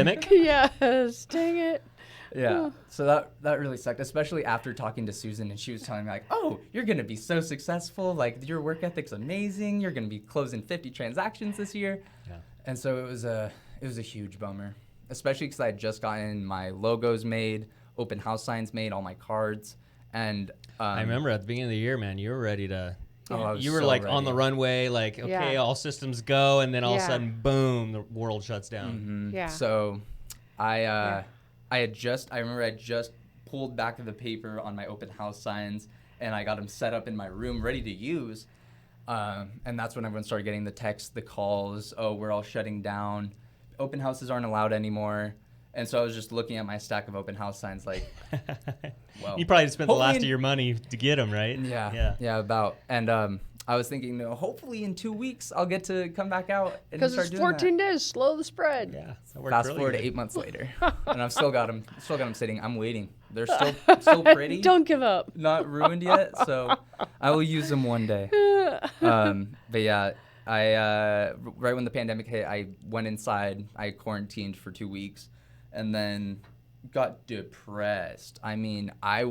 pandemic. Yes, dang it. Yeah. So that really sucked, especially after talking to Susan, and she was telling me like, "Oh, you're gonna be so successful. Like your work ethic's amazing. You're gonna be closing 50 transactions this year." Yeah. And so it was a huge bummer, especially because I had just gotten my logos made, open house signs made, all my cards, and I remember at the beginning of the year, man, you were ready to. Oh, I was you were so like ready. on the runway, like okay, Yeah. all systems go, and then all of a Yeah. sudden, boom, the world shuts down. Mm-hmm. Yeah. So I remember I just pulled back the paper on my open house signs, and I got them set up in my room ready to use. And that's when everyone started getting the texts, the calls. Oh, we're all shutting down. Open houses aren't allowed anymore. And so I was just looking at my stack of open house signs like, well. You probably spent the last hopefully of your money to get them, right? Yeah, about. And I was thinking, no, hopefully in 2 weeks I'll get to come back out and Because start it's doing 14 days, slow the spread. Yeah. That worked Fast really forward good. to 8 months later, and I've still got them sitting. I'm waiting. They're still pretty. Don't give up. Not ruined yet, so I will use them one day. But yeah, I right when the pandemic hit, I went inside. I quarantined for 2 weeks, and then got depressed. I mean, I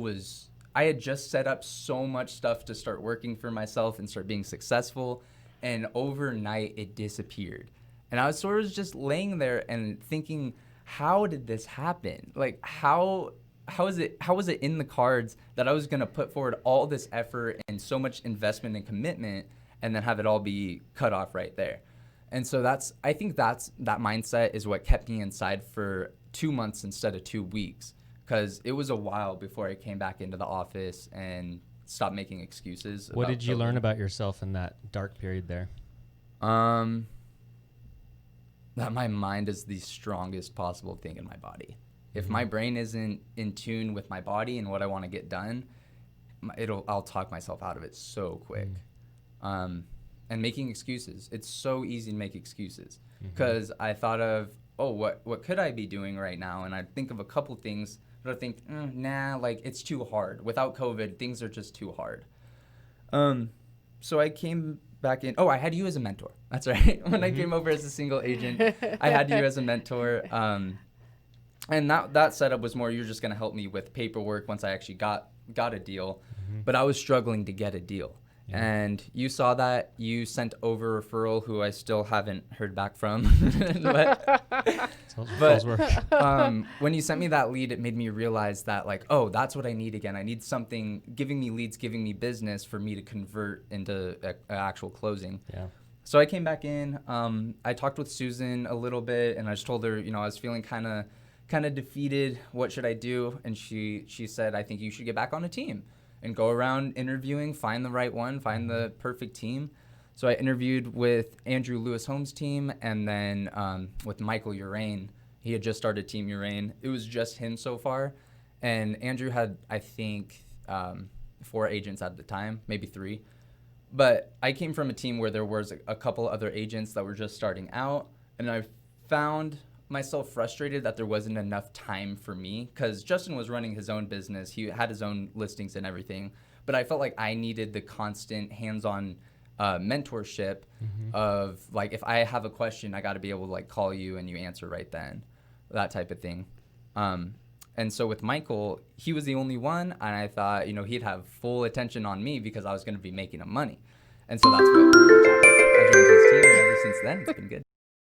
had just set up so much stuff to start working for myself and start being successful, and overnight it disappeared. And I was sort of just laying there and thinking, how did this happen? Like, how was it in the cards that I was going to put forward all this effort and so much investment and commitment and then have it all be cut off right there? And so I think that mindset is what kept me inside for 2 months instead of 2 weeks, because it was a while before I came back into the office and stopped making excuses. What about did you COVID. learn about yourself in that dark period there? That my mind is the strongest possible thing in my body. If my brain isn't in tune with my body and what I want to get done, I'll talk myself out of it so quick. And making excuses. It's so easy to make excuses, because I thought of, oh, what could I be doing right now? And I'd think of a couple things, but I think, nah, like it's too hard. Without COVID, things are just too hard. So I came back in. Oh, I had you as a mentor. That's right. When I came over as a single agent, I had you as a mentor. And that setup was more, you're just going to help me with paperwork once I actually got a deal. But I was struggling to get a deal. Yeah. And you saw that. You sent over a referral who I still haven't heard back from. but when you sent me that lead, it made me realize that, like, oh, that's what I need again. I need something giving me leads, giving me business for me to convert into an actual closing. Yeah. So I came back in. I talked with Susan a little bit, and I just told her, I was feeling kind of defeated. What should I do? And she said, I think you should get back on a team and go around interviewing, find the right one, find the perfect team. So I interviewed with Andrew Lewis Holmes' team, and then with Michael Urain. He had just started Team Urain. It was just him so far. And Andrew had, I think, 4 agents at the time, maybe 3. But I came from a team where there was a couple other agents that were just starting out, and I found myself frustrated that there wasn't enough time for me, because Justin was running his own business. He had his own listings and everything, but I felt like I needed the constant hands-on mentorship of, like, if I have a question, I got to be able to, like, call you and you answer right then, that type of thing. And so with Michael, he was the only one, and I thought, he'd have full attention on me because I was going to be making him money. And so that's what pretty much happened. I joined his team, and ever since then, it's been good.